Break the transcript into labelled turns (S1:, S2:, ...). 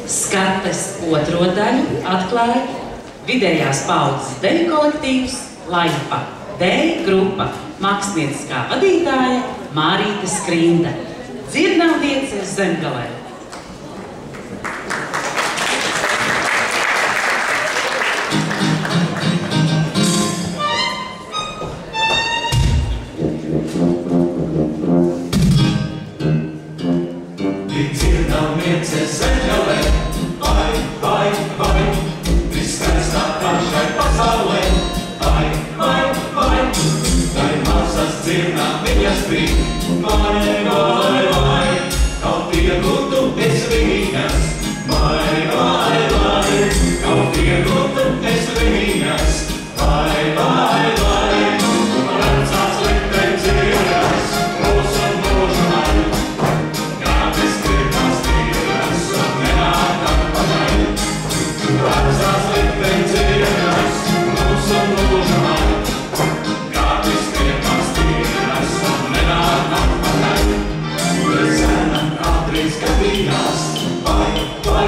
S1: Skates otro daļu atklāja vidējās paudzes deju kolektīvs Laipa, deju grupa, mākslinieckā vadītāja Mārīte Skrinda. Dzirdām Vieces Zemgalē.
S2: Dzirdām Vieces Zemgalē, vai, vai, vai, viskaistākā šai pasaulē, vai, vai, vai, tai mazas dzirdām viņas bija, vai, vai, vai, kaut iegūtu es viņas, vai, vai, vai, kaut iegūtu es viņas, vai, vai, vai, vecās likteņ dzīves, mūsu mūžumai, kādas skrietās tīras un nenāk atpakaļ. Vecās likteņ dzīves, mūsu mūžumai, kādas skrietās tīras un nenāk atpakaļ. Zena kādreiz gadījās, vai, vai,